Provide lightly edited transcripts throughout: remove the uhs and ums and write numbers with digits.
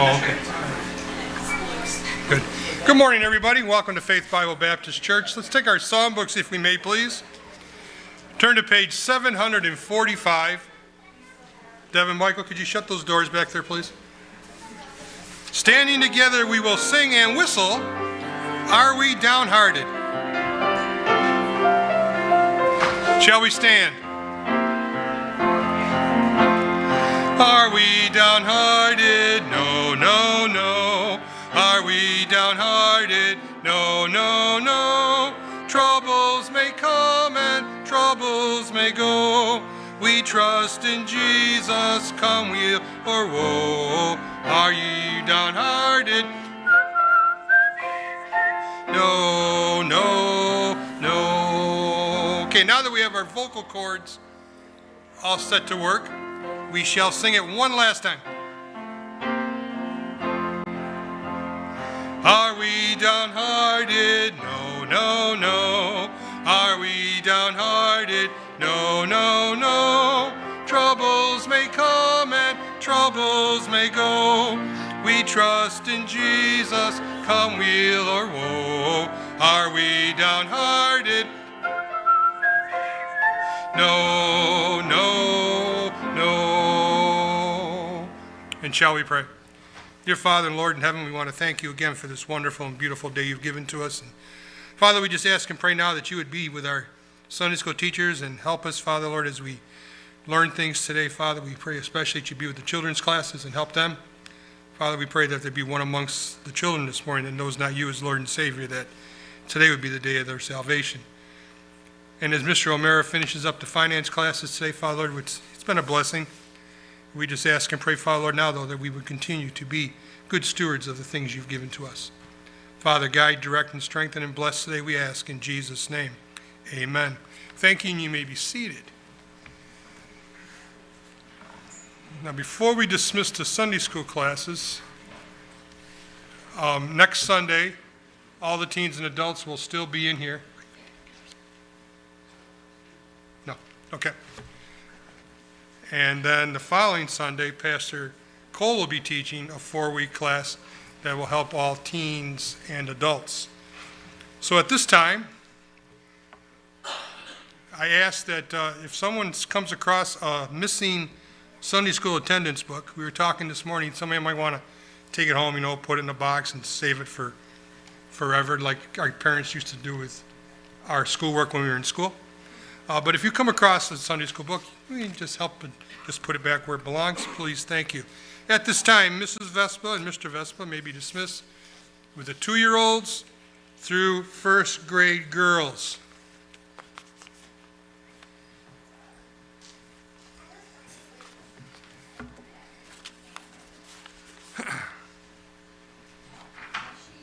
Oh, okay. Good. Good morning, everybody. Welcome to Faith Bible Baptist Church. Let's take our psalm books, if we may, please. Turn to page 745. Devin, Michael, could you shut those doors back there, please? Standing together, we will sing and whistle, Are We Downhearted? Shall we stand? Are we downhearted? No, no, no. Are we downhearted? No, no, no. Troubles may come and troubles may go. We trust in Jesus, come weal or woe. Are ye downhearted? No, no, no. Okay, now that we have our vocal cords all set to work, we shall sing it one last time. Are we downhearted? No, no, no. Are we downhearted? No, no, no. Troubles may come and troubles may go. We trust in Jesus, come weal or woe. Are we downhearted? No, no, no. And shall we pray? Dear Father and Lord in heaven, we want to thank you again for this wonderful and beautiful day you've given to us. And Father, we just ask and pray now that you would be with our Sunday school teachers and help us, Father, Lord, as we learn things today. Father, we pray especially that you be with the children's classes and help them. Father, we pray that there be one amongst the children this morning that knows not you as Lord and Savior, that today would be the day of their salvation. And as Mr. O'Mara finishes up the finance classes today, Father, Lord, it's been a blessing. We just ask and pray, Father, Lord, now, though, that we would continue to be good stewards of the things you've given to us. Father, guide, direct, and strengthen and bless today, we ask in Jesus' name. Amen. Thank you, and you may be seated. Now, before we dismiss the Sunday school classes, next Sunday, all the teens and adults will still be in here. No, okay. And then the following Sunday, Pastor Cole will be teaching a 4-week class that will help all teens and adults. So at this time, I ask that if someone comes across a missing Sunday school attendance book, we were talking this morning, somebody might want to take it home, put it in a box and save it for forever, like our parents used to do with our schoolwork when we were in school. But if you come across a Sunday school book, you can just help and just put it back where it belongs. Please, thank you. At this time, Mrs. Vespa and Mr. Vespa may be dismissed with the 2-year-olds through first grade girls.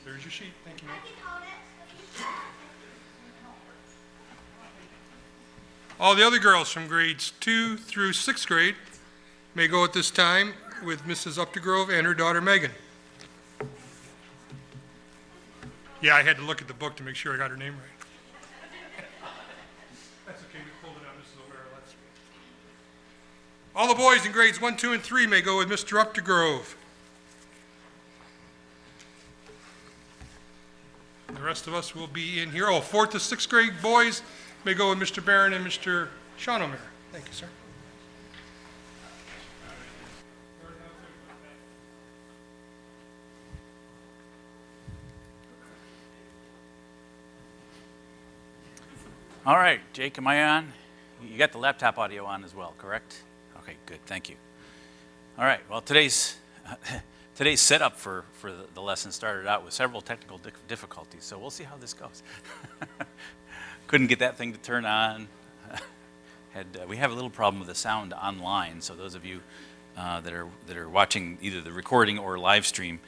There's your sheet. Thank you. All the other girls from grades 2 through 6th grade may go at this time with Mrs. Updegrove and her daughter Megan. Yeah, I had to look at the book to make sure I got her name right. That's okay, we pulled it out, Mrs. O'Mara. All the boys in grades 1, 2, and 3 may go with Mr. Updegrove. The rest of us will be in here. 4th to 6th grade boys may go with Mr. Barron and Mr. Sean O'Mara. Thank you, sir. All right, Jake, am I on? You got the laptop audio on as well, correct? Okay, good, thank you. All right, well, today's setup for the lesson started out with several technical difficulties, so we'll see how this goes. Couldn't get that thing to turn on. We have a little problem with the sound online, so those of you that are watching either the recording or live stream,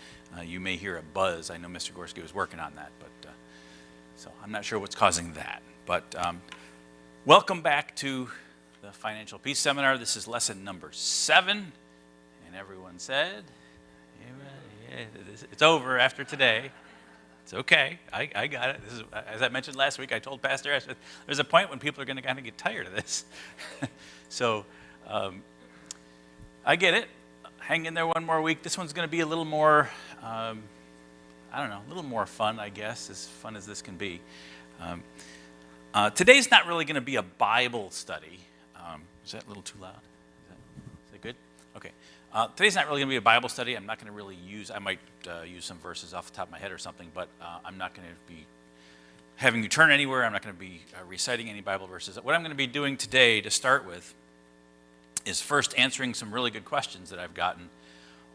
you may hear a buzz. I know Mr. Gorski was working on that, but so I'm not sure what's causing that. But welcome back to the Financial Peace Seminar. This is lesson number 7, and everyone said, it's over after today. It's okay. I got it. This is, as I mentioned last week, I told Pastor Ash, there's a point when people are going to kind of get tired of this. So I get it. hang in there one more week. This one's going to be a little more, I don't know, a little more fun, I guess, as fun as this can be. Today's not really going to be a Bible study. Is that a little too loud? Is that good? Okay. Today's not really going to be a Bible study. I'm not going to really use, I might use some verses off the top of my head or something, but I'm not going to be having you turn anywhere. I'm not going to be reciting any Bible verses. What I'm going to be doing today to start with is first answering some really good questions that I've gotten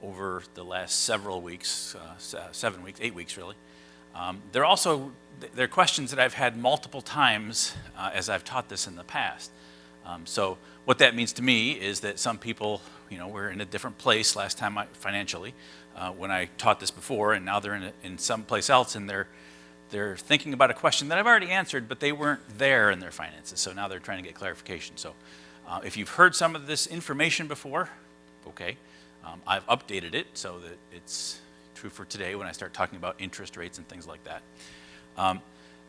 over the last several weeks, 7 weeks, 8 weeks really. They're questions that I've had multiple times as I've taught this in the past. So what that means to me is that some people, were in a different place last time financially when I taught this before, and now they're in some place else, and they're thinking about a question that I've already answered, but they weren't there in their finances. So now they're trying to get clarification. So if you've heard some of this information before, okay, I've updated it so that it's true for today when I start talking about interest rates and things like that.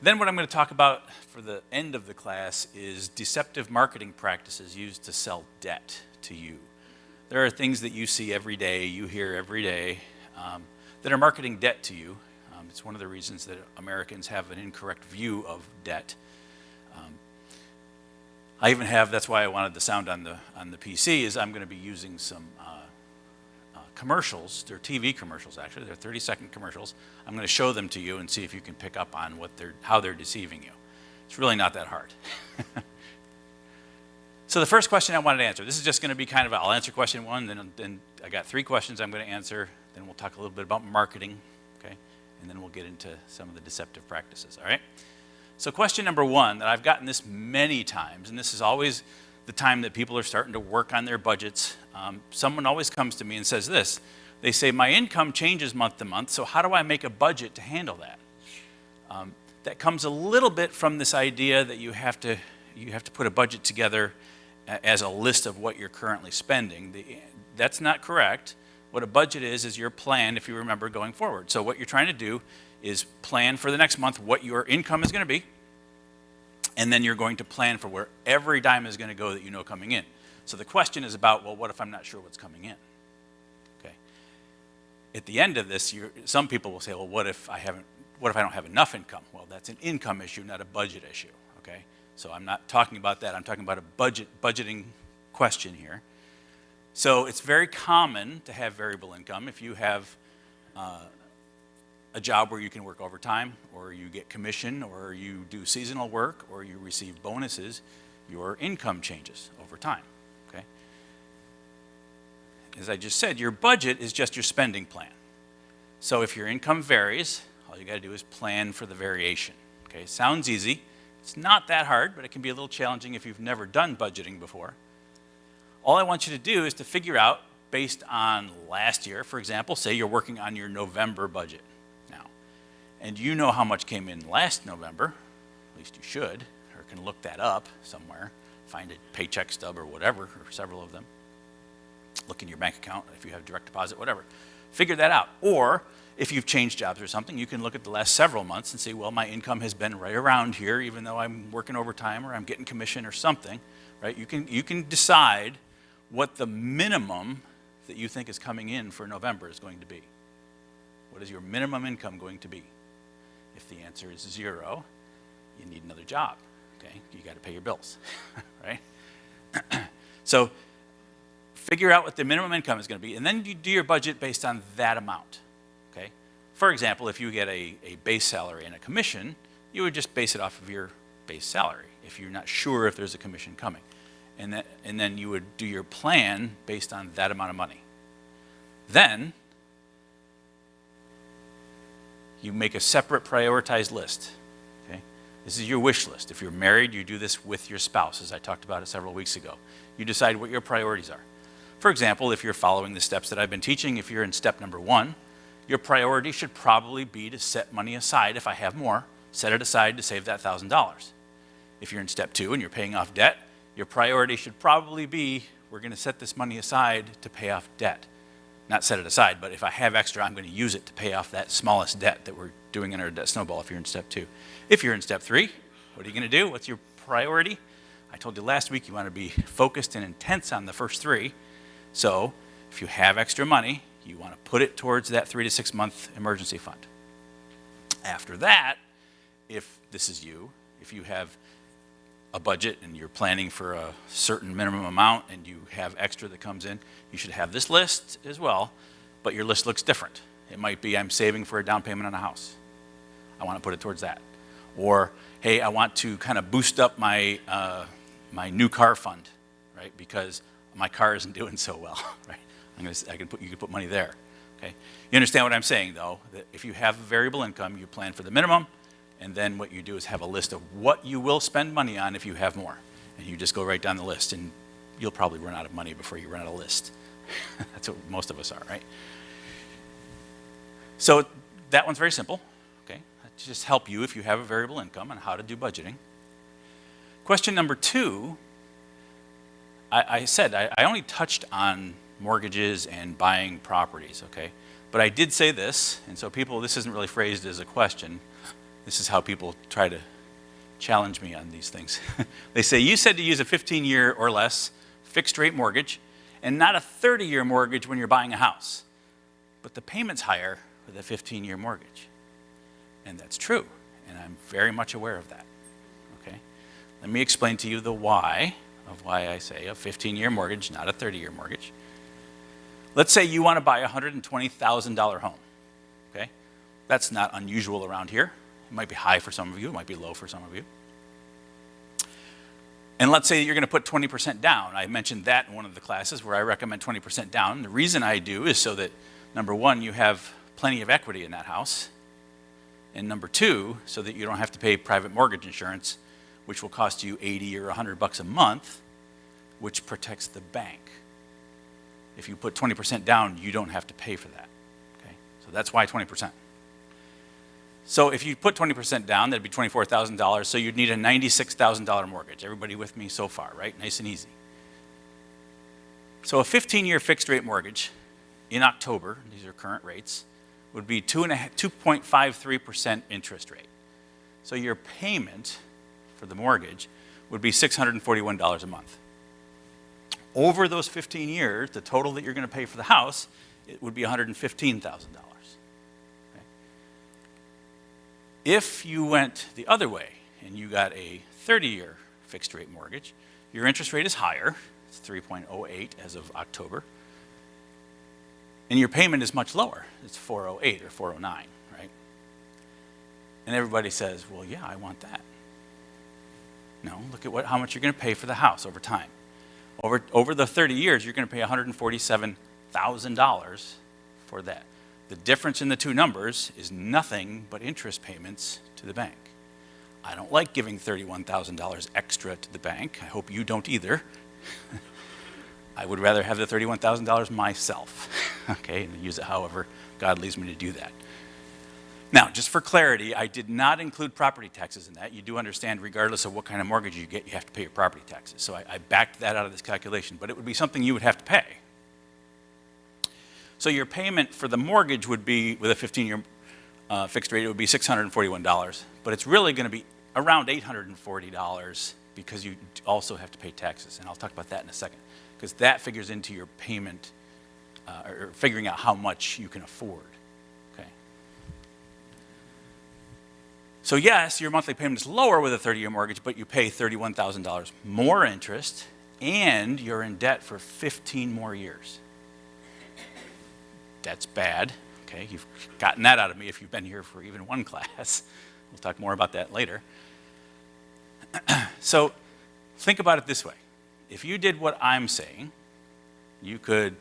Then what I'm going to talk about for the end of the class is deceptive marketing practices used to sell debt to you. There are things that you see every day, you hear every day, that are marketing debt to you. It's one of the reasons that Americans have an incorrect view of debt. I even have, that's why I wanted the sound on the PC, is I'm going to be using some commercials. They're TV commercials, actually. They're 30-second commercials. I'm going to show them to you and see if you can pick up on how they're deceiving you. It's really not that hard. So the first question I wanted to answer, this is just going to be kind of, I'll answer question one, then I got 3 questions I'm going to answer, then we'll talk a little bit about marketing, okay? And then we'll get into some of the deceptive practices, all right? So question number 1, that I've gotten this many times, and this is always the time that people are starting to work on their budgets. Someone always comes to me and says this. They say, my income changes month to month, so how do I make a budget to handle that? That comes a little bit from this idea that you have to put a budget together as a list of what you're currently spending. That's not correct. What a budget is your plan, if you remember, going forward. So what you're trying to do is plan for the next month what your income is going to be, and then you're going to plan for where every dime is going to go that you know coming in. So the question is about, well, what if I'm not sure what's coming in? Okay. At the end of this, some people will say, well, what if I don't have enough income? Well, that's an income issue, not a budget issue. Okay. So I'm not talking about that. I'm talking about a budgeting question here. So it's very common to have variable income. If you have a job where you can work overtime, or you get commission, or you do seasonal work, or you receive bonuses, your income changes over time, okay? As I just said, your budget is just your spending plan. So if your income varies, all you got to do is plan for the variation, okay? Sounds easy. It's not that hard, but it can be a little challenging if you've never done budgeting before. All I want you to do is to figure out, based on last year, for example, say you're working on your November budget now, and you know how much came in last November, at least you should, or can look that up somewhere, find a paycheck stub or whatever, or several of them. Look in your bank account if you have direct deposit, whatever. Figure that out. Or if you've changed jobs or something, you can look at the last several months and say, well, my income has been right around here, even though I'm working overtime or I'm getting commission or something, right? You can decide what the minimum that you think is coming in for November is going to be. What is your minimum income going to be? If the answer is 0, you need another job, okay? You got to pay your bills, right? So figure out what the minimum income is going to be, and then you do your budget based on that amount, okay? For example, if you get a base salary and a commission, you would just base it off of your base salary if you're not sure if there's a commission coming. And then you would do your plan based on that amount of money. Then you make a separate prioritized list. Okay? This is your wish list. If you're married, you do this with your spouse, as I talked about it several weeks ago. You decide what your priorities are. For example, if you're following the steps that I've been teaching, if you're in step number 1, your priority should probably be to set money aside. If I have more, set it aside to save that $1,000. If you're in step 2 and you're paying off debt, your priority should probably be, we're going to set this money aside to pay off debt. Not set it aside, but if I have extra, I'm going to use it to pay off that smallest debt that we're doing in our debt snowball if you're in step 2. If you're in step 3, what are you going to do? What's your priority? I told you last week you want to be focused and intense on the first 3. So If you have extra money, you want to put it towards that 3 to 6 month emergency fund. After that, if this is you, if you have a budget and you're planning for a certain minimum amount and you have extra that comes in, you should have this list as well, but your list looks different. It might be, I'm saving for a down payment on a house. I want to put it towards that. Or, hey, I want to kind of boost up my, my new car fund, right? Because my car isn't doing so well, right? You can put money there, okay? You understand what I'm saying, though, that if you have variable income, you plan for the minimum, and then what you do is have a list of what you will spend money on if you have more. And you just go right down the list, and you'll probably run out of money before you run out of list. That's what most of us are, right? So that one's very simple, okay? That just help you if you have a variable income on how to do budgeting. Question number 2, I said I only touched on mortgages and buying properties, okay? But I did say this, and so people, this isn't really phrased as a question. This is how people try to challenge me on these things. They say, you said to use a 15-year or less fixed rate mortgage and not a 30-year mortgage when you're buying a house. But the payment's higher with a 15-year mortgage. And that's true, and I'm very much aware of that, okay? Let me explain to you the why of why I say a 15-year mortgage, not a 30-year mortgage. Let's say you want to buy a $120,000 home, okay? That's not unusual around here. It might be high for some of you, it might be low for some of you. And let's say you're going to put 20% down. I mentioned that in one of the classes where I recommend 20% down. The reason I do is so that, number one, you have plenty of equity in that house. And number 2, so that you don't have to pay private mortgage insurance, which will cost you $80 or $100 a month, which protects the bank. If you put 20% down, you don't have to pay for that, okay? So that's why 20%. So if you put 20% down, that'd be $24,000, so you'd need a $96,000 mortgage. Everybody with me so far, right? Nice and easy. So a 15-year fixed rate mortgage in October, these are current rates, would be 2.53% interest rate. So your payment for the mortgage would be $641 a month. Over those 15 years, the total that you're going to pay for the house, it would be $115,000. Okay? If you went the other way and you got a 30-year fixed rate mortgage, your interest rate is higher. It's 3.08 as of October. And your payment is much lower. It's 408 or 409, right? And everybody says, well, yeah, I want that. No, look at how much you're going to pay for the house over time. Over the 30 years, you're going to pay $147,000 for that. The difference in the two numbers is nothing but interest payments to the bank. I don't like giving $31,000 extra to the bank. I hope you don't either. I would rather have the $31,000 myself, okay, and use it however God leads me to do that. Now, just for clarity, I did not include property taxes in that. You do understand, regardless of what kind of mortgage you get, you have to pay your property taxes. So I backed that out of this calculation, but it would be something you would have to pay. So your payment for the mortgage would be, with a 15-year fixed rate, it would be $641, but it's really going to be around $840 because you also have to pay taxes, and I'll talk about that in a second, because that figures into your payment, or figuring out how much you can afford. So yes, your monthly payment is lower with a 30-year mortgage, but you pay $31,000 more interest, and you're in debt for 15 more years. That's bad, okay? You've gotten that out of me if you've been here for even one class. We'll talk more about that later. So think about it this way. If you did what I'm saying, you could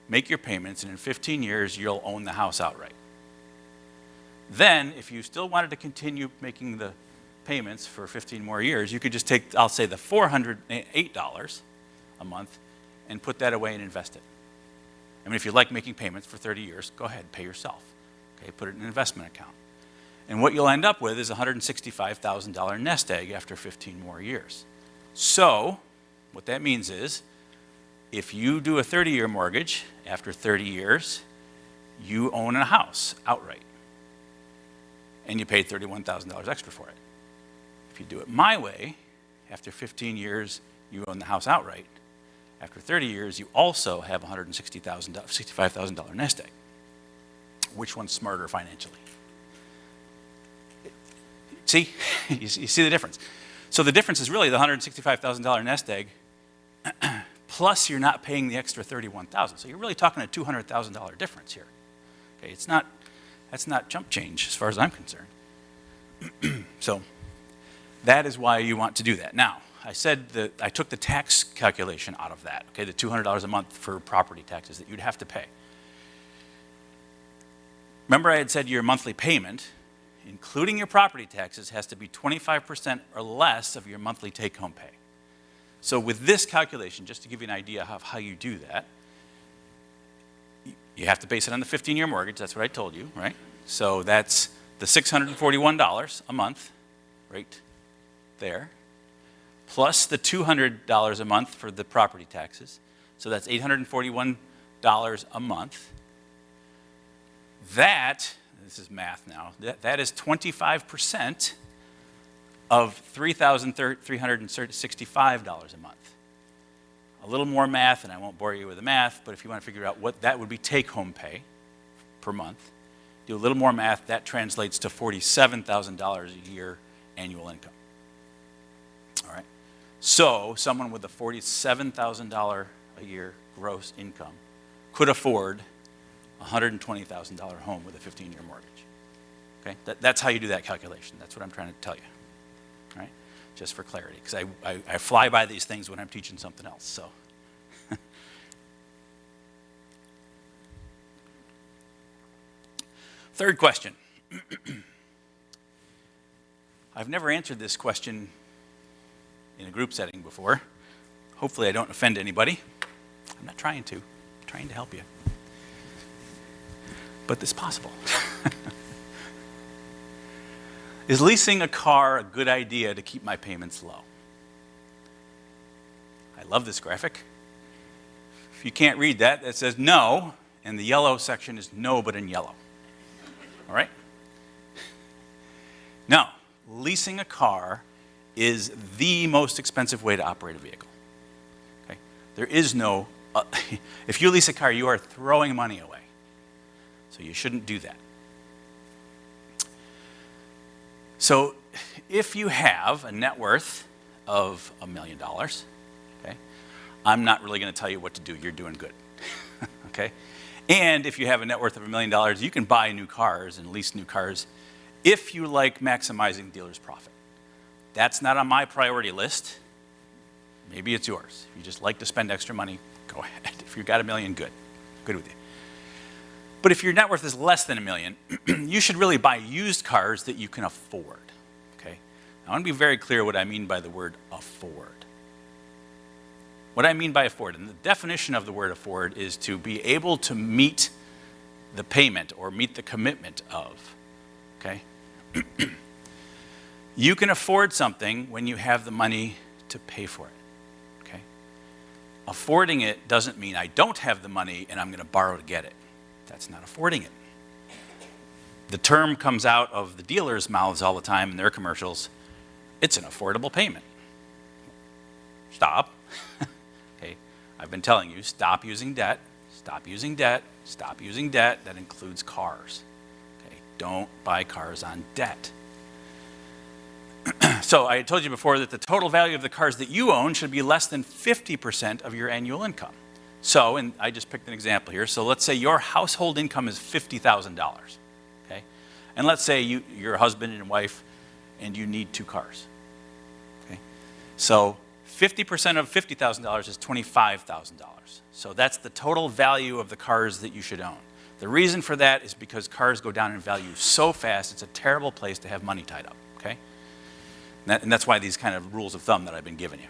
make your payments, and in 15 years, you'll own the house outright. Then, if you still wanted to continue making the payments for 15 more years, you could just take, I'll say, the $408 a month and put that away and invest it. I mean, if you like making payments for 30 years, go ahead, pay yourself. Okay, put it in an investment account. And what you'll end up with is a $165,000 nest egg after 15 more years. So, what that means is, if you do a 30-year mortgage, after 30 years, you own a house outright. And you paid $31,000 extra for it. If you do it my way, after 15 years, you own the house outright, After 30 years, you also have $65,000 nest egg. Which one's smarter financially? See? You see the difference? So the difference is really the $165,000 nest egg, plus you're not paying the extra $31,000. So you're really talking a $200,000 difference here. Okay, that's not chump change as far as I'm concerned. So that is why you want to do that. Now, I said that I took the tax calculation out of that, okay, the $200 a month for property taxes that you'd have to pay. Remember I had said your monthly payment, including your property taxes, has to be 25% or less of your monthly take-home pay. So with this calculation, just to give you an idea of how you do that, you have to base it on the 15-year mortgage. That's what I told you, right? So that's the $641 a month, right there, plus the $200 a month for the property taxes. So that's $841 a month. This is math now, that is 25% of $3,365 a month. A little more math, and I won't bore you with the math, but if you want to figure out what that would be take-home pay per month, do a little more math, that translates to $47,000 a year annual income. All right. So someone with a $47,000 a year gross income could afford a $120,000 home with a 15-year mortgage. Okay, that's how you do that calculation. That's what I'm trying to tell you. All right, just for clarity, because I fly by these things when I'm teaching something else. So. Third question. I've never answered this question in a group setting before. Hopefully I don't offend anybody. I'm not trying to. I'm trying to help you. But it's possible. Is leasing a car a good idea to keep my payments low? I love this graphic. If you can't read that, it says no, and the yellow section is no, but in yellow. All right? No, leasing a car is the most expensive way to operate a vehicle. Okay? There is no, if you lease a car, you are throwing money away. So you shouldn't do that. So if you have a net worth of $1 million, okay, I'm not really going to tell you what to do. You're doing good. Okay? And if you have a net worth of $1 million, you can buy new cars and lease new cars if you like maximizing dealer's profit. That's not on my priority list. Maybe it's yours. If you just like to spend extra money, go ahead. If you've got $1 million, good. Good with you. But if your net worth is less than $1 million, you should really buy used cars that you can afford. Okay? I want to be very clear what I mean by the word afford. What I mean by afford, and the definition of the word afford, is to be able to meet the payment or meet the commitment of. Okay? You can afford something when you have the money to pay for it. Okay? Affording it doesn't mean I don't have the money and I'm going to borrow to get it. That's not affording it. The term comes out of the dealers' mouths all the time in their commercials. It's an affordable payment. Stop. Okay, I've been telling you, stop using debt, stop using debt, stop using debt. That includes cars. Okay, don't buy cars on debt. So I told you before that the total value of the cars that you own should be less than 50% of your annual income. So, and I just picked an example here. So let's say your household income is $50,000, okay? And let's say you're a husband and wife and you need 2 cars, okay? So 50% of $50,000 is $25,000. So that's the total value of the cars that you should own. The reason for that is because cars go down in value so fast, it's a terrible place to have money tied up, okay? And that's why these kind of rules of thumb that I've been giving you.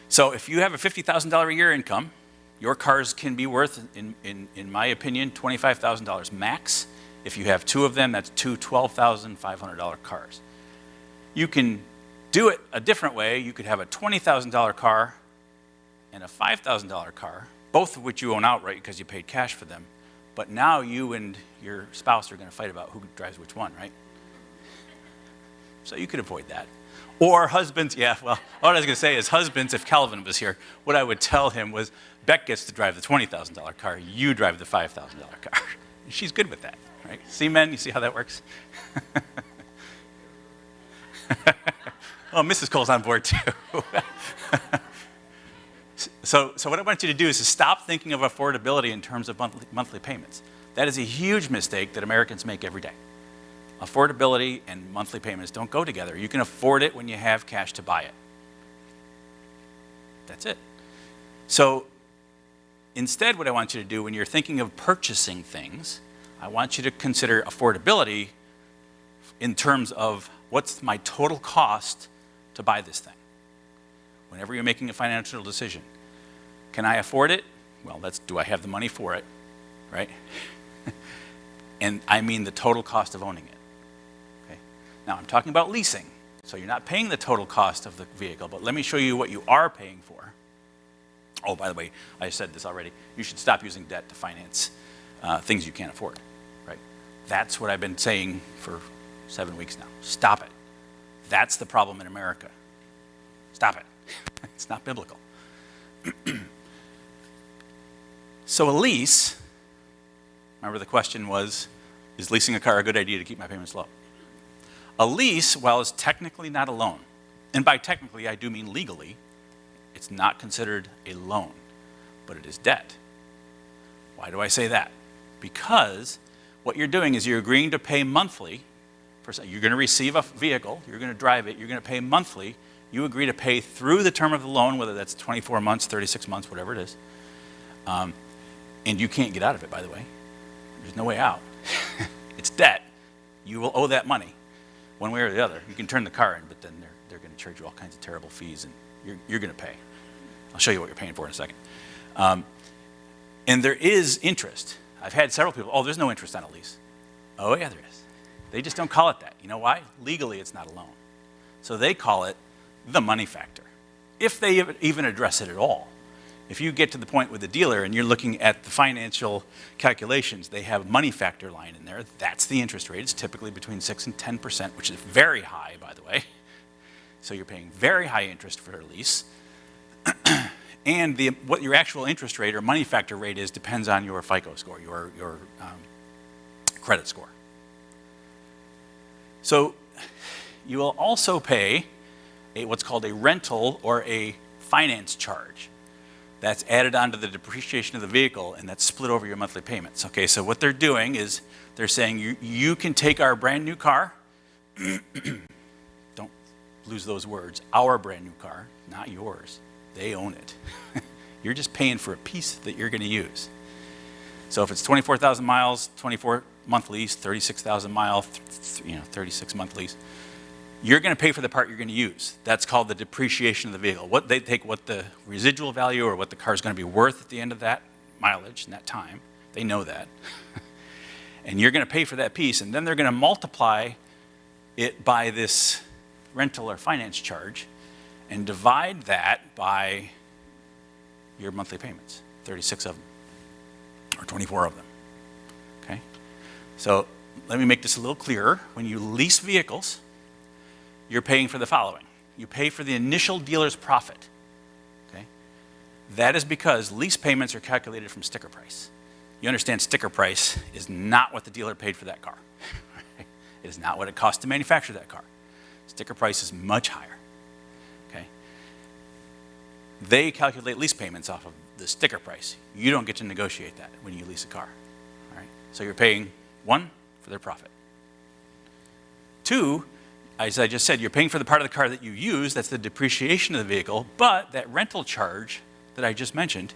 So if you have a $50,000 a year income, your cars can be worth, in my opinion, $25,000 max. If you have 2 of them, that's 2 $12,500 cars. You can do it a different way. You could have a $20,000 car and a $5,000 car, both of which you own outright because you paid cash for them. But now you and your spouse are going to fight about who drives which one, right? So you could avoid that. Or husbands, yeah, well, what I was going to say is husbands, if Calvin was here, what I would tell him was, Beck gets to drive the $20,000 car, you drive the $5,000 car. She's good with that, right? See, men, you see how that works? Oh, Mrs. Cole's on board too. So what I want you to do is to stop thinking of affordability in terms of monthly payments. That is a huge mistake that Americans make every day. Affordability and monthly payments don't go together. You can afford it when you have cash to buy it. That's it. So instead, what I want you to do when you're thinking of purchasing things, I want you to consider affordability in terms of what's my total cost to buy this thing. Whenever you're making a financial decision, can I afford it? Well, do I have the money for it, right? And I mean the total cost of owning it. Okay? Now, I'm talking about leasing, so you're not paying the total cost of the vehicle, but let me show you what you are paying for. Oh, by the way, I said this already. You should stop using debt to finance things you can't afford, right? That's what I've been saying for 7 weeks now. Stop it. That's the problem in America. Stop it. It's not biblical. So a lease, remember the question was, is leasing a car a good idea to keep my payments low? A lease, while it's technically not a loan, and by technically I do mean legally, it's not considered a loan, but it is debt. Why do I say that? Because what you're doing is you're agreeing to pay monthly. You're going to receive a vehicle, you're going to drive it, you're going to pay monthly. You agree to pay through the term of the loan, whether that's 24 months, 36 months, whatever it is. And you can't get out of it, by the way. There's no way out. It's debt. You will owe that money one way or the other. You can turn the car in, but then they're going to charge you all kinds of terrible fees, and you're going to pay. I'll show you what you're paying for in a second. And there is interest. I've had several people, there's no interest on a lease. Oh, yeah, there is. They just don't call it that. You know why? Legally, it's not a loan. So they call it the money factor, if they even address it at all. If you get to the point with the dealer and you're looking at the financial calculations, they have money factor line in there. That's the interest rate. It's typically between 6 and 10%, which is very high, by the way. So you're paying very high interest for a lease. And what your actual interest rate or money factor rate is depends on your FICO score, your credit score. So you will also pay what's called a rental or a finance charge. That's added onto the depreciation of the vehicle, and that's split over your monthly payments. Okay, so what they're doing is they're saying you can take our brand new car. Don't lose those words. Our brand new car, not yours. They own it. You're just paying for a piece that you're going to use. So if it's 24,000 miles, 24-month lease, 36,000 mile, 36 month lease, you're going to pay for the part you're going to use. That's called the depreciation of the vehicle. They take what the residual value or what the car is going to be worth at the end of that mileage and that time. They know that. And you're going to pay for that piece, and then they're going to multiply it by this rental or finance charge and divide that by your monthly payments, 36 of them, or 24 of them, okay? So let me make this a little clearer. When you lease vehicles, you're paying for the following. You pay for the initial dealer's profit, okay? That is because lease payments are calculated from sticker price. You understand sticker price is not what the dealer paid for that car. It is not what it costs to manufacture that car. Sticker price is much higher, okay? They calculate lease payments off of the sticker price. You don't get to negotiate that when you lease a car, all right? So you're paying, 1, for their profit. 2, as I just said, you're paying for the part of the car that you use, that's the depreciation of the vehicle, but that rental charge that I just mentioned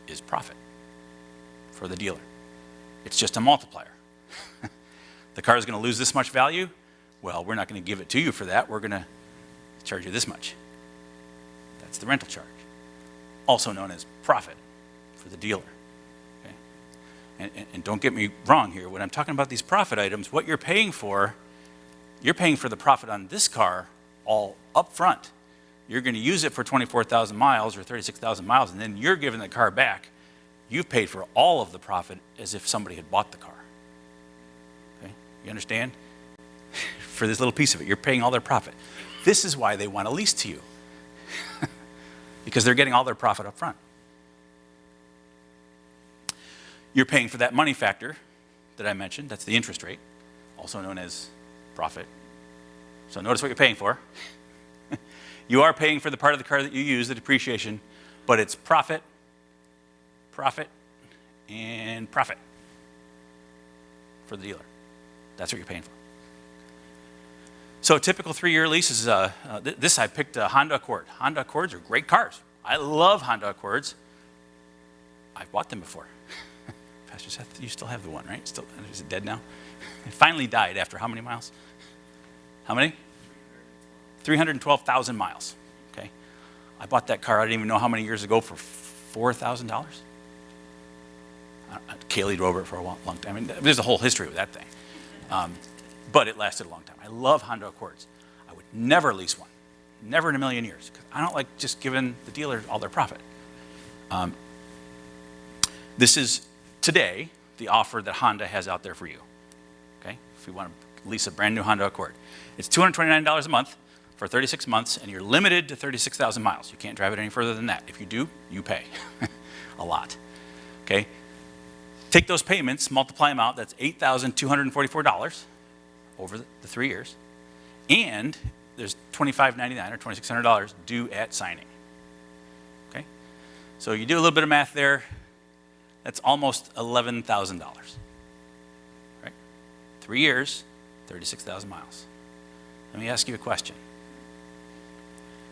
is profit for the dealer. It's just a multiplier. The car is going to lose this much value. Well, we're not going to give it to you for that. We're going to charge you this much. That's the rental charge, also known as profit for the dealer. Okay? And don't get me wrong here. When I'm talking about these profit items, what you're paying for the profit on this car all up front. You're going to use it for 24,000 miles or 36,000 miles, and then you're giving the car back. You've paid for all of the profit as if somebody had bought the car. Okay? You understand? For this little piece of it, you're paying all their profit. This is why they want to lease to you, because they're getting all their profit up front. You're paying for that money factor that I mentioned. That's the interest rate, also known as profit. So notice what you're paying for. You are paying for the part of the car that you use, the depreciation, but it's profit, profit, and profit for the dealer. That's what you're paying for. So a typical 3-year lease is, I picked a Honda Accord. Honda Accords are great cars. I love Honda Accords. I've bought them before. Pastor Seth, you still have the one, right? Still, is it dead now? It finally died after how many miles? How many? 312,000 miles, okay? I bought that car, I didn't even know how many years ago, for $4,000. Kaylee drove it for a long time. I mean, there's a whole history with that thing. But it lasted a long time. I love Honda Accords. I would never lease one, never in a million years, because I don't like just giving the dealer all their profit. This is today the offer that Honda has out there for you, okay? If you want to lease a brand new Honda Accord. It's $229 a month for 36 months, and you're limited to 36,000 miles. You can't drive it any further than that. If you do, you pay a lot, okay? Take those payments, multiply them out, that's $8,244 over the 3 years, and there's $2,599 or $2,600 due at signing, okay? So you do a little bit of math there, that's almost $11,000, right? 3 years, 36,000 miles. Let me ask you a question.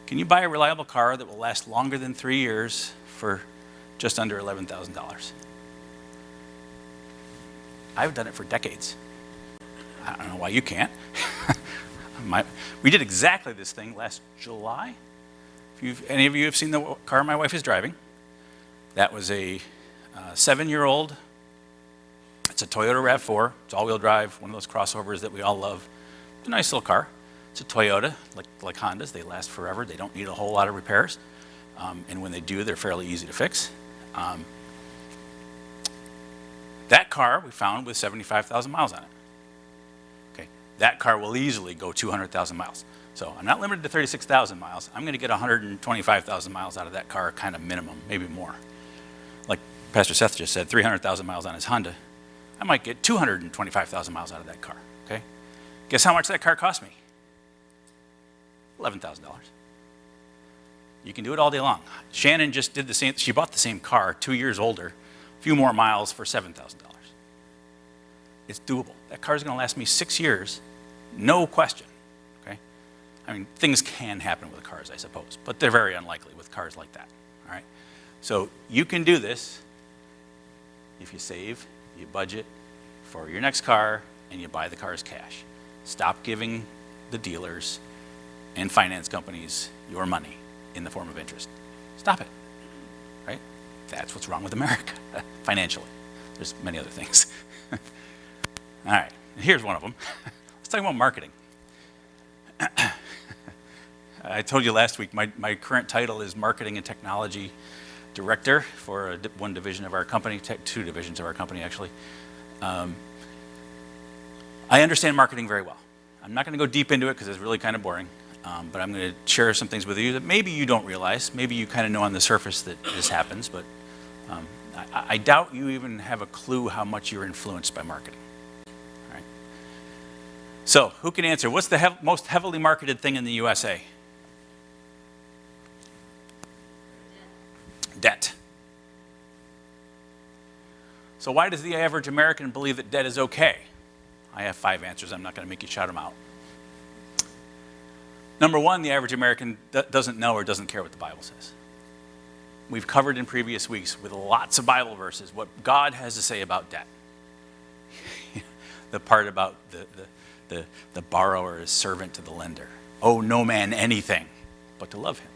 Can you buy a reliable car that will last longer than 3 years for just under $11,000? I've done it for decades. I don't know why you can't. We did exactly this thing last July. If any of you have seen the car my wife is driving, that was a 7-year-old. It's a Toyota RAV4. It's all-wheel drive, one of those crossovers that we all love. It's a nice little car. It's a Toyota, like Hondas. They last forever. They don't need a whole lot of repairs. And when they do, they're fairly easy to fix. That car we found with 75,000 miles on it. Okay, that car will easily go 200,000 miles. So I'm not limited to 36,000 miles. I'm going to get 125,000 miles out of that car, kind of minimum, maybe more. Like Pastor Seth just said, 300,000 miles on his Honda. I might get 225,000 miles out of that car, okay? Guess how much that car cost me? $11,000. You can do it all day long. Shannon just did the same. She bought the same car, 2 years older, a few more miles for $7,000. It's doable. That car is going to last me 6 years, no question, okay? I mean, things can happen with cars, I suppose, but they're very unlikely with cars like that, all right? So you can do this if you save, you budget for your next car, and you buy the cars cash. Stop giving the dealers and finance companies your money in the form of interest. Stop it, right? That's what's wrong with America, financially. There's many other things. All right, here's one of them. Let's talk about marketing. I told you last week, my current title is Marketing and Technology Director for one division of our company, 2 divisions of our company, actually. I understand marketing very well. I'm not going to go deep into it because it's really kind of boring, but I'm going to share some things with you that maybe you don't realize. Maybe you kind of know on the surface that this happens, but I doubt you even have a clue how much you're influenced by marketing. All right. So, who can answer? What's the most heavily marketed thing in the USA? Debt. So why does the average American believe that debt is okay? I have 5 answers. I'm not going to make you shout them out. Number 1, the average American doesn't know or doesn't care what the Bible says. We've covered in previous weeks with lots of Bible verses what God has to say about debt. The part about the borrower is servant to the lender. Owe no man anything but to love him.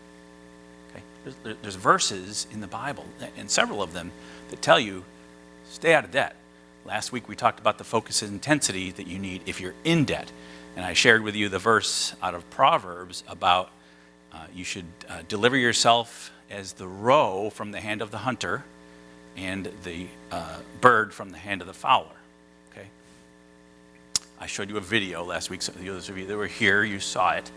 Okay? There's verses in the Bible, and several of them, that tell you, stay out of debt. Last week we talked about the focus and intensity that you need if you're in debt. And I shared with you the verse out of Proverbs about you should deliver yourself as the roe from the hand of the hunter and the bird from the hand of the fowler. Okay? I showed you a video last week. Some of those of you that were here, you saw it.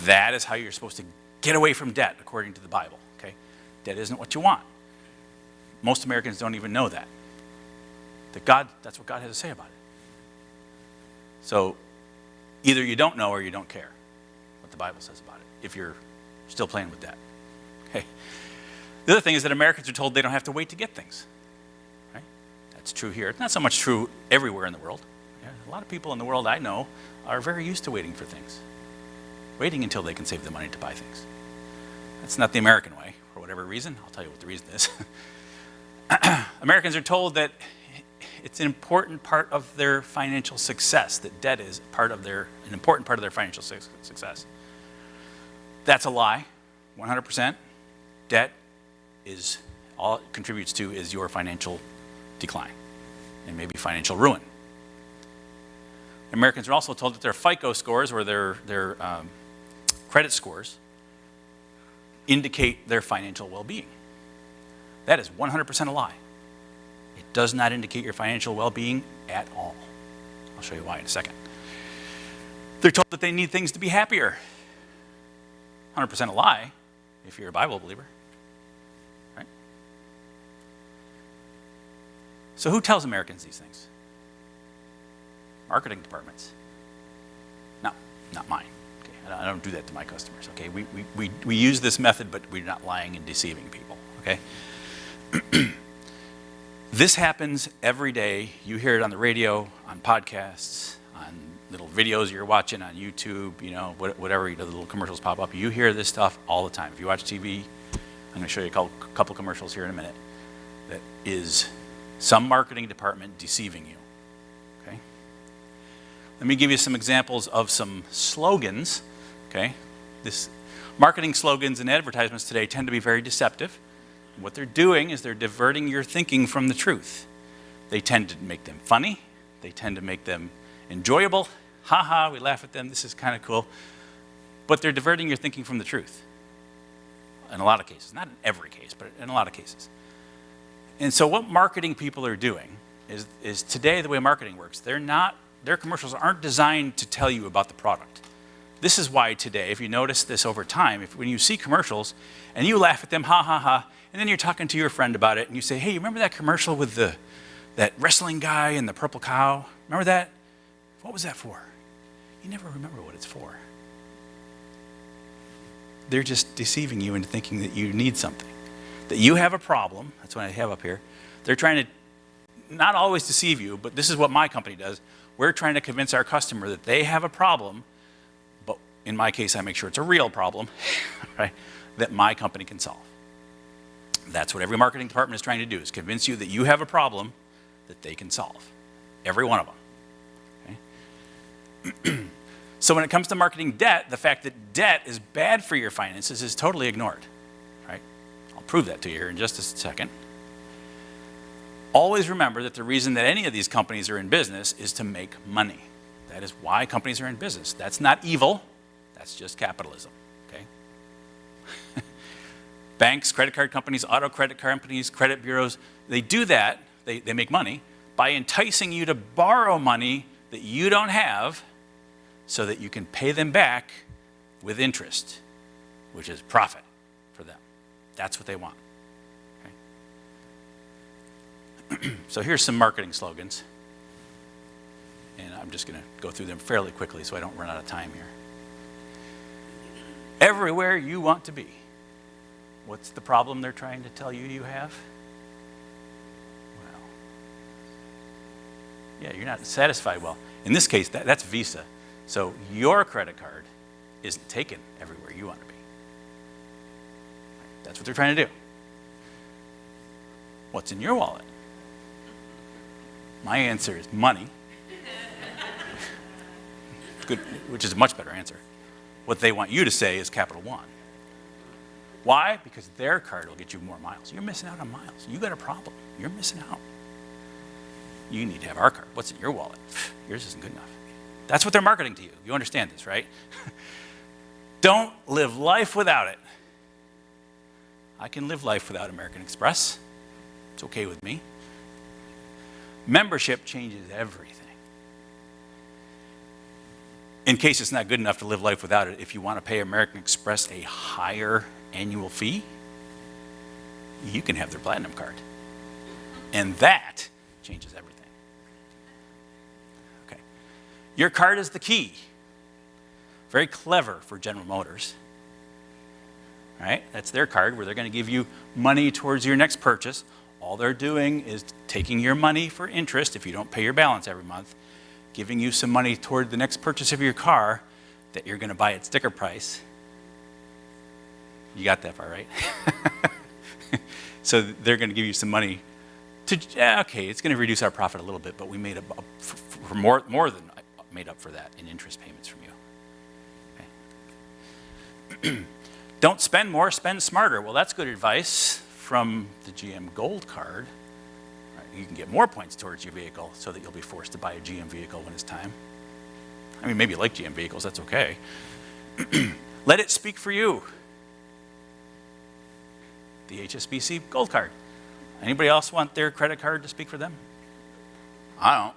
That is how you're supposed to get away from debt, according to the Bible, okay? Debt isn't what you want. Most Americans don't even know that. That's what God has to say about it. So either you don't know or you don't care what the Bible says about it, if you're still playing with debt. Okay. The other thing is that Americans are told they don't have to wait to get things. Right? That's true here. It's not so much true everywhere in the world. Yeah, a lot of people in the world I know are very used to waiting for things. Waiting until they can save the money to buy things. That's not the American way, for whatever reason. I'll tell you what the reason is. Americans are told that it's an important part of their financial success, that debt is an important part of their financial success. That's a lie, 100%. Debt is, all it contributes to is your financial decline and maybe financial ruin. Americans are also told that their FICO scores, or their credit scores, indicate their financial well-being. That is 100% a lie. It does not indicate your financial well-being at all. I'll show you why in a second. They're told that they need things to be happier. 100% a lie if you're a Bible believer. Right? So who tells Americans these things? Marketing departments. No, not mine. Okay? I don't do that to my customers. Okay? We use this method, but we're not lying and deceiving people. Okay? This happens every day. You hear it on the radio, on podcasts, on little videos you're watching on YouTube, whatever, the little commercials pop up. You hear this stuff all the time. If you watch TV, I'm going to show you a couple commercials here in a minute. That is some marketing department deceiving you. Okay? Let me give you some examples of some slogans. Okay? Marketing slogans and advertisements today tend to be very deceptive. What they're doing is they're diverting your thinking from the truth. They tend to make them funny. They tend to make them enjoyable. Ha ha, we laugh at them. This is kind of cool. But they're diverting your thinking from the truth. In a lot of cases. Not in every case, but in a lot of cases. And so what marketing people are doing is today the way marketing works, their commercials aren't designed to tell you about the product. This is why today, if you notice this over time, when you see commercials and you laugh at them, ha ha ha, and then you're talking to your friend about it and you say, hey, you remember that commercial with that wrestling guy and the purple cow? Remember that? What was that for? You never remember what it's for. They're just deceiving you into thinking that you need something, that you have a problem. That's what I have up here. They're trying to not always deceive you, but this is what my company does. We're trying to convince our customer that they have a problem, but in my case, I make sure it's a real problem, right, that my company can solve. That's what every marketing department is trying to do, is convince you that you have a problem that they can solve. Every one of them. Okay? So when it comes to marketing debt, the fact that debt is bad for your finances is totally ignored. Right? I'll prove that to you here in just a second. Always remember that the reason that any of these companies are in business is to make money. That is why companies are in business. That's not evil. That's just capitalism. Okay? Banks, credit card companies, auto credit companies, credit bureaus, they do that, they make money, by enticing you to borrow money that you don't have so that you can pay them back with interest, which is profit for them. That's what they want. Okay? So here's some marketing slogans. And I'm just going to go through them fairly quickly so I don't run out of time here. Everywhere you want to be. What's the problem they're trying to tell you you have? Well, yeah, you're not satisfied. Well, in this case, that's Visa. So your credit card isn't taken everywhere you want to be. That's what they're trying to do. What's in your wallet? My answer is money. Good, which is a much better answer. What they want you to say is Capital One. Why? Because their card will get you more miles. You're missing out on miles. You got a problem. You're missing out. You need to have our card. What's in your wallet? Yours isn't good enough. That's what they're marketing to you. You understand this, right? Don't live life without it. I can live life without American Express. It's okay with me. Membership changes everything. In case it's not good enough to live life without it, if you want to pay American Express a higher annual fee, you can have their Platinum card. And that changes everything. Okay. Your card is the key. Very clever for General Motors. Right? That's their card where they're going to give you money towards your next purchase. All they're doing is taking your money for interest if you don't pay your balance every month, giving you some money toward the next purchase of your car that you're going to buy at sticker price. You got that far, right? So they're going to give you some money to, okay, it's going to reduce our profit a little bit, but we made up for more than made up for that in interest payments from you. Okay. Don't spend more, spend smarter. Well, that's good advice from the GM Gold card. You can get more points towards your vehicle so that you'll be forced to buy a GM vehicle when it's time. I mean, maybe you like GM vehicles, that's okay. Let it speak for you. The HSBC Gold card. Anybody else want their credit card to speak for them? I don't.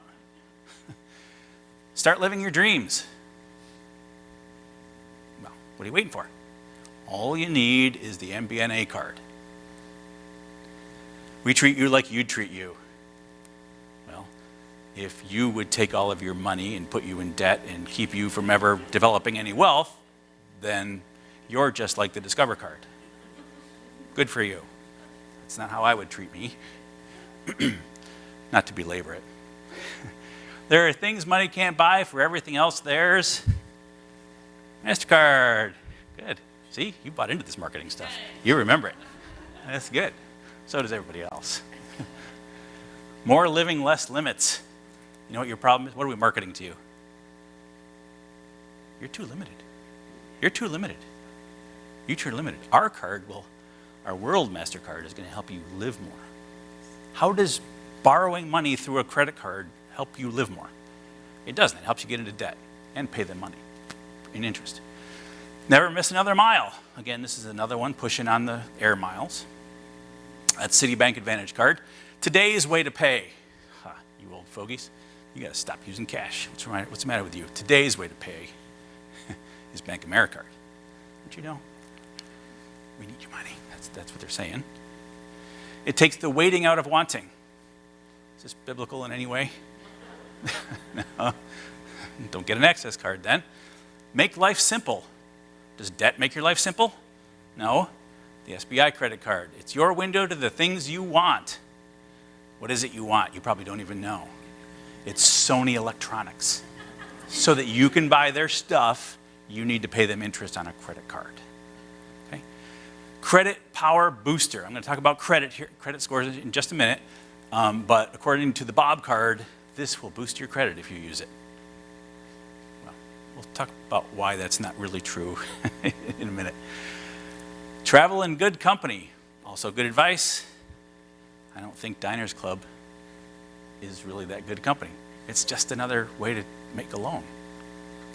Start living your dreams. Well, what are you waiting for? All you need is the MBNA card. We treat you like you'd treat you. Well, if you would take all of your money and put you in debt and keep you from ever developing any wealth, then you're just like the Discover card. Good for you. That's not how I would treat me. Not to belabor it. There are things money can't buy. For everything else, there's MasterCard. Good. See, you bought into this marketing stuff. You remember it. That's good. So does everybody else. More living, less limits. You know what your problem is? What are we marketing to you? You're too limited. You're too limited. You're too limited. Our World MasterCard is going to help you live more. How does borrowing money through a credit card help you live more? It doesn't. It helps you get into debt and pay them money in interest. Never miss another mile. Again, this is another one pushing on the air miles. That's Citibank Advantage card. Today's way to pay. You old fogies, you got to stop using cash. What's the matter with you? Today's way to pay is Bank America card. Don't you know? We need your money. That's what they're saying. It takes the waiting out of wanting. Is this biblical in any way? No. Don't get an access card then. Make life simple. Does debt make your life simple? No. The SBI credit card. It's your window to the things you want. What is it you want? You probably don't even know. It's Sony Electronics. So that you can buy their stuff, you need to pay them interest on a credit card. Okay? Credit Power Booster. I'm going to talk about credit scores in just a minute. But according to the Bob card, this will boost your credit if you use it. Well, we'll talk about why that's not really true in a minute. Travel in good company. Also good advice. I don't think Diners Club is really that good company. It's just another way to make a loan.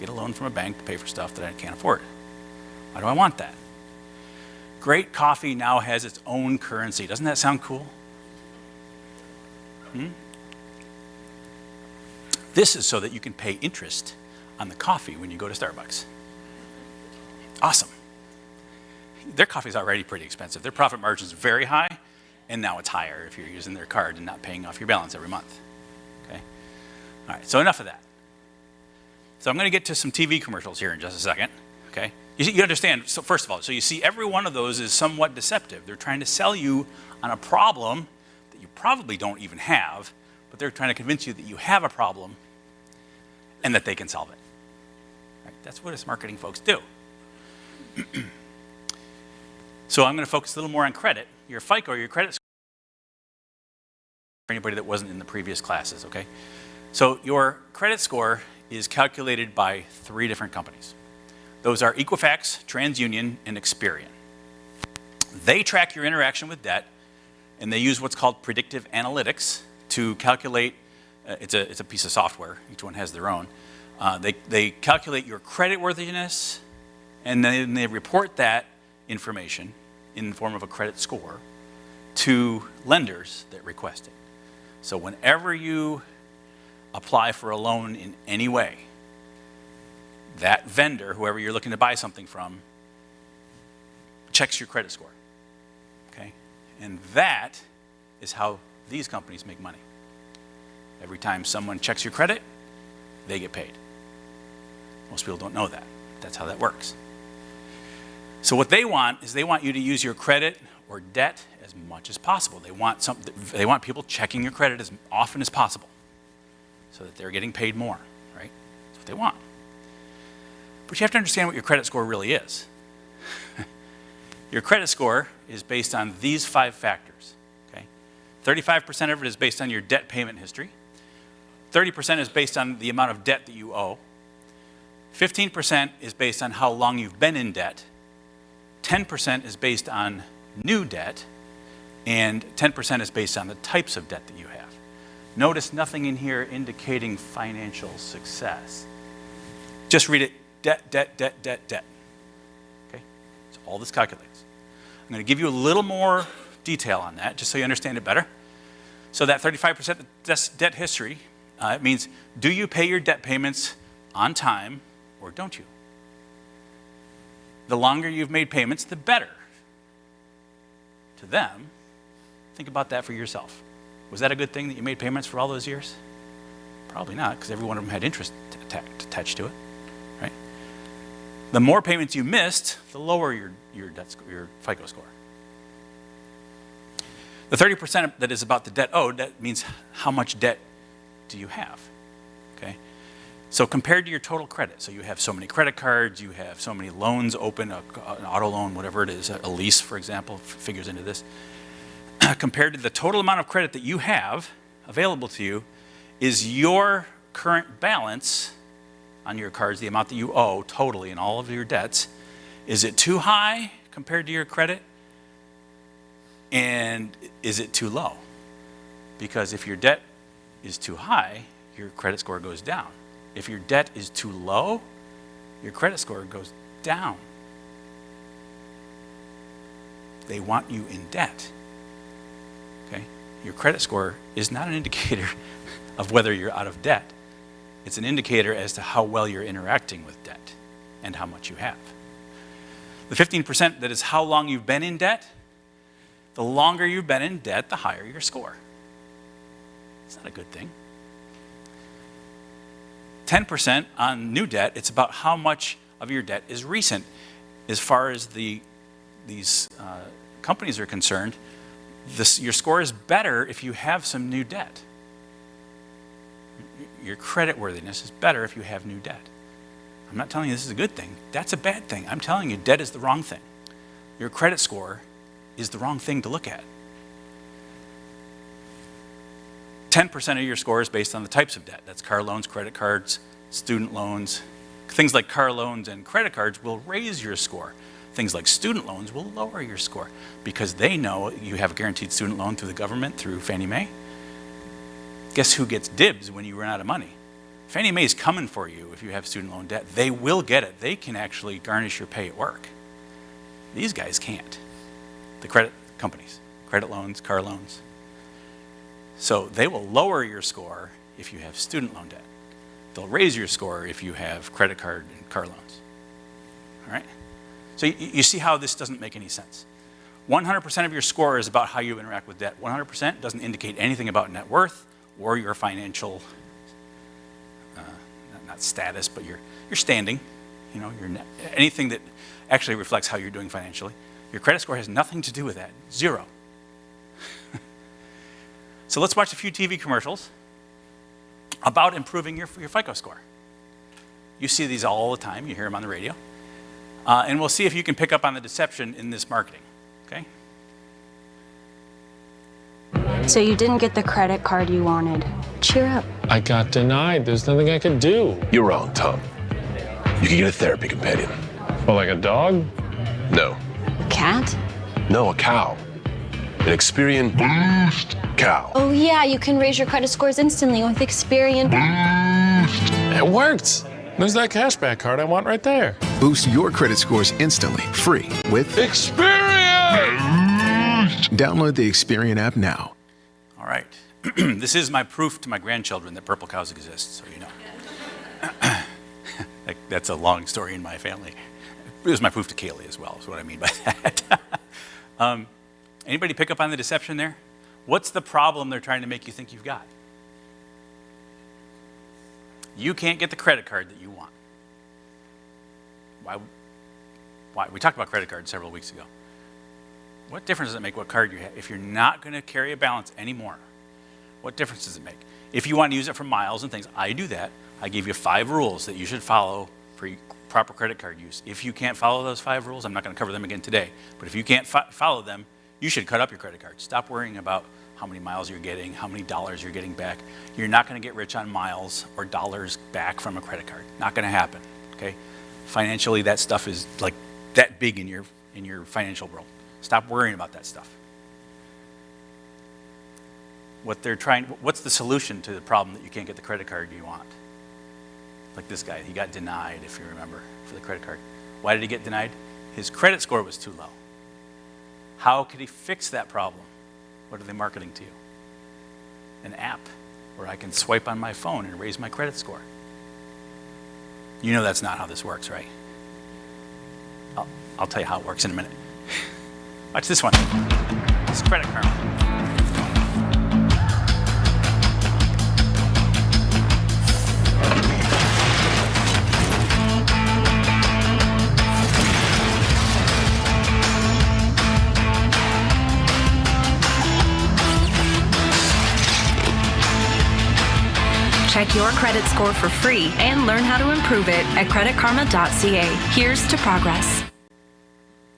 Get a loan from a bank to pay for stuff that I can't afford. Why do I want that? Great coffee now has its own currency. Doesn't that sound cool? This is so that you can pay interest on the coffee when you go to Starbucks. Awesome. Their coffee is already pretty expensive. Their profit margin is very high, and now it's higher if you're using their card and not paying off your balance every month. Okay? All right, so enough of that. So I'm going to get to some TV commercials here in just a second. Okay? You understand, so first of all, so you see every one of those is somewhat deceptive. They're trying to sell you on a problem that you probably don't even have, but they're trying to convince you that you have a problem and that they can solve it. Right? That's what us marketing folks do. So I'm going to focus a little more on credit. Your FICO, your credit score, for anybody that wasn't in the previous classes, okay? So your credit score is calculated by 3 different companies. Those are Equifax, TransUnion, and Experian. They track your interaction with debt, and they use what's called predictive analytics to calculate, it's a piece of software, each one has their own. They calculate your creditworthiness, and then they report that information in the form of a credit score to lenders that request it. So whenever you apply for a loan in any way, that vendor, whoever you're looking to buy something from, checks your credit score, okay? And that is how these companies make money. Every time someone checks your credit, they get paid. Most people don't know that. That's how that works. So what they want is they want you to use your credit or debt as much as possible. They want people checking your credit as often as possible so that they're getting paid more, right? That's what they want. But you have to understand what your credit score really is. Your credit score is based on these 5 factors, okay? 35% of it is based on your debt payment history. 30% is based on the amount of debt that you owe. 15% is based on how long you've been in debt. 10% is based on new debt. And 10% is based on the types of debt that you have. Notice nothing in here indicating financial success. Just read it, debt, debt, debt, debt, debt. Okay? So all this calculates. I'm going to give you a little more detail on that, just so you understand it better. So that 35% debt history, it means, do you pay your debt payments on time or don't you? The longer you've made payments, the better. To them, think about that for yourself. Was that a good thing that you made payments for all those years? Probably not, because every one of them had interest attached to it, right? The more payments you missed, the lower your FICO score. The 30% that is about the debt owed, that means how much debt do you have, okay? So compared to your total credit, so you have so many credit cards, you have so many loans open, an auto loan, whatever it is, a lease, for example, figures into this. Compared to the total amount of credit that you have available to you, is your current balance on your cards, the amount that you owe totally in all of your debts, is it too high compared to your credit? And is it too low? Because if your debt is too high, your credit score goes down. If your debt is too low, your credit score goes down. They want you in debt. Okay? Your credit score is not an indicator of whether you're out of debt. It's an indicator as to how well you're interacting with debt and how much you have. The 15% that is how long you've been in debt, the longer you've been in debt, the higher your score. It's not a good thing. 10% on new debt, it's about how much of your debt is recent. As far as these companies are concerned, your score is better if you have some new debt. Your credit worthiness is better if you have new debt. I'm not telling you this is a good thing. That's a bad thing. I'm telling you debt is the wrong thing. Your credit score is the wrong thing to look at. 10% of your score is based on the types of debt. That's car loans, credit cards, student loans. Things like car loans and credit cards will raise your score. Things like student loans will lower your score because they know you have a guaranteed student loan through the government, through Fannie Mae. Guess who gets dibs when you run out of money? Fannie Mae is coming for you if you have student loan debt. They will get it. They can actually garnish your pay at work. These guys can't. The credit companies, credit loans, car loans. So they will lower your score if you have student loan debt. They'll raise your score if you have credit card and car loans. All right? So you see how this doesn't make any sense. 100% of your score is about how you interact with debt. 100% doesn't indicate anything about net worth or your financial, not status, but your standing. You know, anything that actually reflects how you're doing financially. Your credit score has nothing to do with that. 0. So let's watch a few TV commercials about improving your FICO score. You see these all the time. You hear them on the radio. And we'll see if you can pick up on the deception in this marketing, okay? So you didn't get the credit card you wanted. Cheer up. I got denied. There's nothing I could do. You're wrong, Tom. You can get a therapy companion. Well, like a dog? No. Cat? No, a cow. An Experian Boost cow. Oh yeah, you can raise your credit scores instantly with Experian. It worked. There's that cashback card I want right there. Boost your credit scores instantly, free with Experian! Download the Experian app now. All right. This is my proof to my grandchildren that purple cows exist, so you know. Like, that's a long story in my family. It was my proof to Kaylee as well, is what I mean by that. Anybody pick up on the deception there? What's the problem they're trying to make you think you've got? You can't get the credit card that you want. Why? We talked about credit cards several weeks ago. What difference does it make what card you have? If you're not going to carry a balance anymore, what difference does it make? If you want to use it for miles and things, I do that. I give you 5 rules that you should follow for proper credit card use. If you can't follow those 5 rules, I'm not going to cover them again today, but if you can't follow them, you should cut up your credit card. Stop worrying about how many miles you're getting, how many dollars you're getting back. You're not going to get rich on miles or dollars back from a credit card. Not going to happen, okay? Financially, that stuff is like that big in your financial world. Stop worrying about that stuff. What's the solution to the problem that you can't get the credit card you want? Like this guy, he got denied, if you remember, for the credit card. Why did he get denied? His credit score was too low. How could he fix that problem? What are they marketing to you? An app where I can swipe on my phone and raise my credit score. You know that's not how this works, right? I'll tell you how it works in a minute. Watch this one. This is Credit Karma. Check your credit score for free and learn how to improve it at creditkarma.ca. Here's to progress.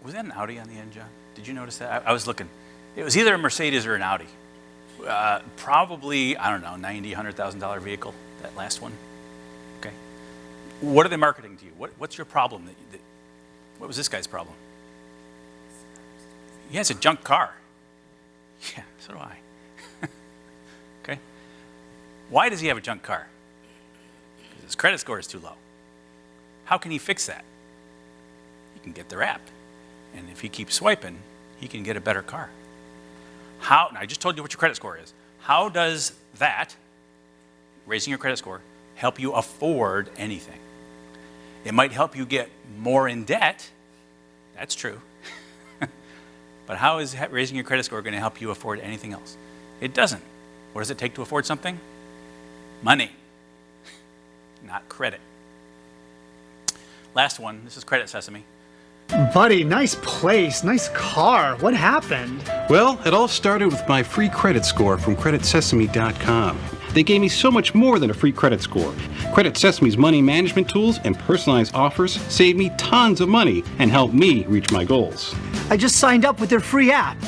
Was that an Audi on the end, John? Did you notice that? I was looking. It was either a Mercedes or an Audi. Probably, I don't know, $90,000, $100,000 vehicle, that last one. Okay. What are they marketing to you? What's your problem? What was this guy's problem? He has a junk car. Yeah, so do I. Okay. Why does he have a junk car? Because his credit score is too low. How can he fix that? He can get their app. And if he keeps swiping, he can get a better car. Now, I just told you what your credit score is. How does that, raising your credit score, help you afford anything? It might help you get more in debt. That's true. But how is raising your credit score going to help you afford anything else? It doesn't. What does it take to afford something? Money, not credit. Last one, this is Credit Sesame. Buddy, nice place, nice car. What happened? Well, it all started with my free credit score from CreditSesame.com. They gave me so much more than a free credit score. Credit Sesame's money management tools and personalized offers saved me tons of money and helped me reach my goals. I just signed up with their free app.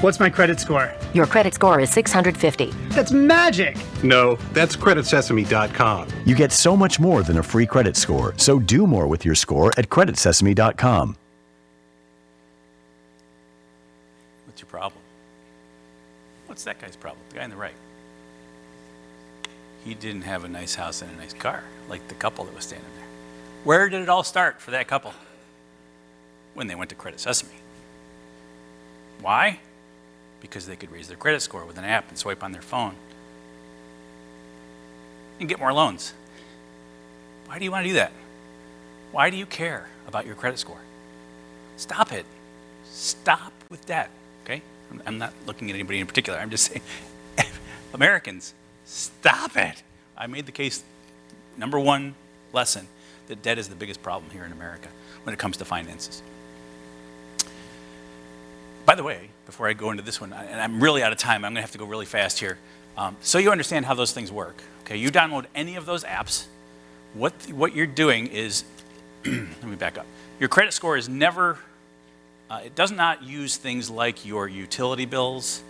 What's my credit score? Your credit score is 650. That's magic! No, that's CreditSesame.com. You get so much more than a free credit score, so do more with your score at CreditSesame.com. What's your problem? What's that guy's problem? The guy on the right. He didn't have a nice house and a nice car, like the couple that was standing there. Where did it all start for that couple? When they went to Credit Sesame. Why? Because they could raise their credit score with an app and swipe on their phone and get more loans. Why do you want to do that? Why do you care about your credit score? Stop it. Stop with that, okay? I'm not looking at anybody in particular. I'm just saying, Americans, stop it. I made the case, number one lesson, that debt is the biggest problem here in America when it comes to finances. By the way, before I go into this one, and I'm really out of time, I'm going to have to go really fast here. So you understand how those things work. Okay, you download any of those apps. What you're doing is, let me back up. Your credit score is never, it does not use things like your utility bills,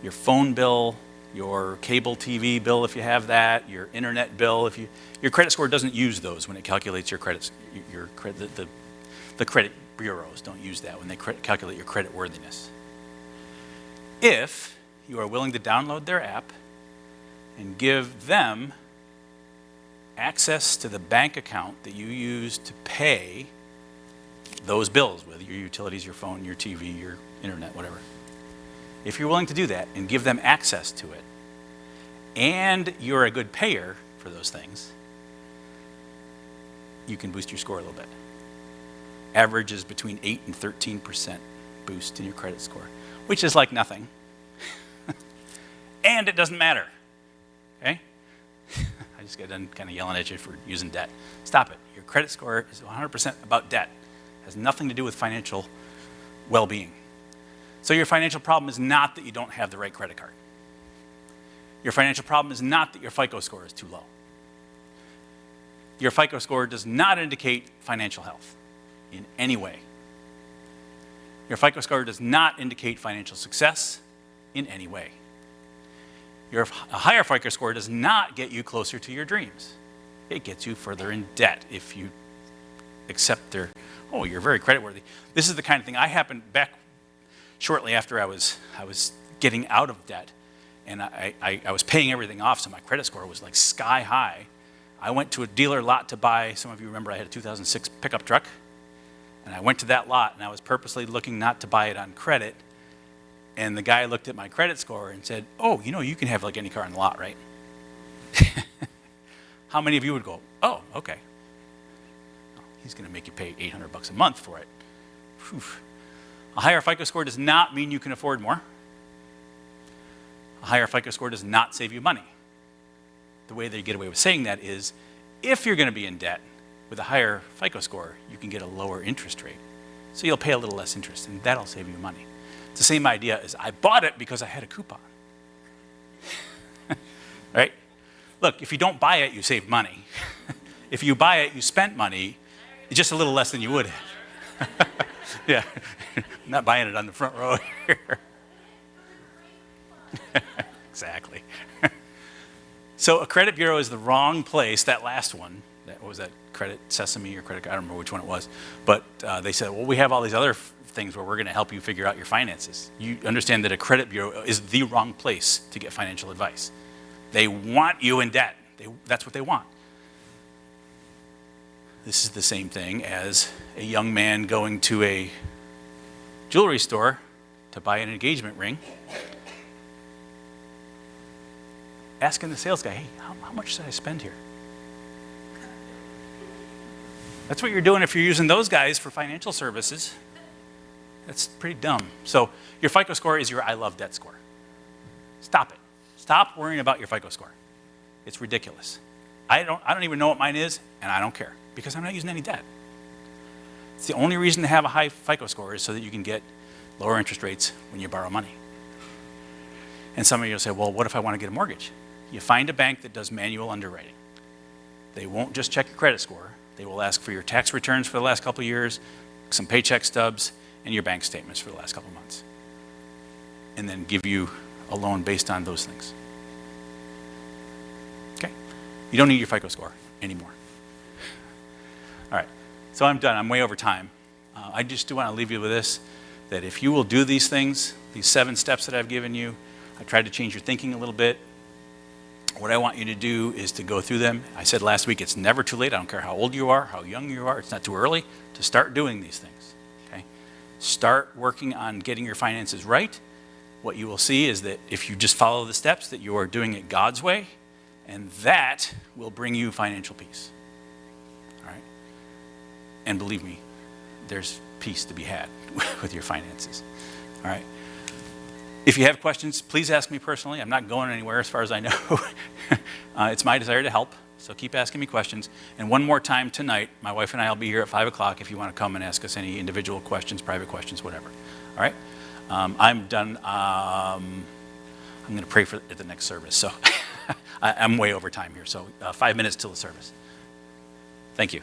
your phone bill, your cable TV bill if you have that, your internet bill. Your credit score doesn't use those when it calculates your credit. The credit bureaus don't use that when they calculate your credit worthiness. If you are willing to download their app and give them access to the bank account that you use to pay those bills with, your utilities, your phone, your TV, your internet, whatever. If you're willing to do that and give them access to it, and you're a good payer for those things, you can boost your score a little bit. Average is between 8 and 13% boost in your credit score, which is like nothing. And it doesn't matter, okay? I just got done kind of yelling at you for using debt. Stop it. Your credit score is 100% about debt. It has nothing to do with financial well-being. So your financial problem is not that you don't have the right credit card. Your financial problem is not that your FICO score is too low. Your FICO score does not indicate financial health in any way. Your FICO score does not indicate financial success in any way. A higher FICO score does not get you closer to your dreams. It gets you further in debt if you accept their, oh, you're very creditworthy. This is the kind of thing I happened back shortly after I was getting out of debt, and I was paying everything off, so my credit score was like sky high. I went to a dealer lot to buy, some of you remember I had a 2006 pickup truck, and I went to that lot, and I was purposely looking not to buy it on credit, and the guy looked at my credit score and said, oh, you know, you can have like any car in the lot, right? How many of you would go, oh, okay. He's going to make you pay $800 a month for it. Whew. A higher FICO score does not mean you can afford more. A higher FICO score does not save you money. The way they get away with saying that is, if you're going to be in debt with a higher FICO score, you can get a lower interest rate. So you'll pay a little less interest, and that'll save you money. It's the same idea as I bought it because I had a coupon. Right? Look, if you don't buy it, you save money. If you buy it, you spent money, just a little less than you would have. Yeah, I'm not buying it on the front row here. Exactly. So a credit bureau is the wrong place. That last one, what was that, Credit Sesame or Credit, I don't remember which one it was, but they said, well, we have all these other things where we're going to help you figure out your finances. You understand that a credit bureau is the wrong place to get financial advice. They want you in debt. That's what they want. This is the same thing as a young man going to a jewelry store to buy an engagement ring, asking the sales guy, hey, how much should I spend here? That's what you're doing if you're using those guys for financial services. That's pretty dumb. So your FICO score is your I love debt score. Stop it. Stop worrying about your FICO score. It's ridiculous. I don't even know what mine is, and I don't care, because I'm not using any debt. It's the only reason to have a high FICO score is so that you can get lower interest rates when you borrow money. And some of you will say, well, what if I want to get a mortgage? You find a bank that does manual underwriting. They won't just check your credit score. They will ask for your tax returns for the last couple of years, some paycheck stubs, and your bank statements for the last couple of months. And then give you a loan based on those things. Okay? You don't need your FICO score anymore. All right, so I'm done. I'm way over time. I just do want to leave you with this, that if you will do these things, these 7 steps that I've given you, I tried to change your thinking a little bit. What I want you to do is to go through them. I said last week, it's never too late. I don't care how old you are, how young you are. It's not too early to start doing these things. Okay? Start working on getting your finances right. What you will see is that if you just follow the steps, that you are doing it God's way, and that will bring you financial peace. All right? And believe me, there's peace to be had with your finances. All right? If you have questions, please ask me personally. I'm not going anywhere as far as I know. It's my desire to help, so keep asking me questions. And one more time tonight, my wife and I will be here at 5 o'clock if you want to come and ask us any individual questions, private questions, whatever. All right? I'm done. I'm going to pray at the next service. So I'm way over time here, so 5 minutes till the service. Thank you.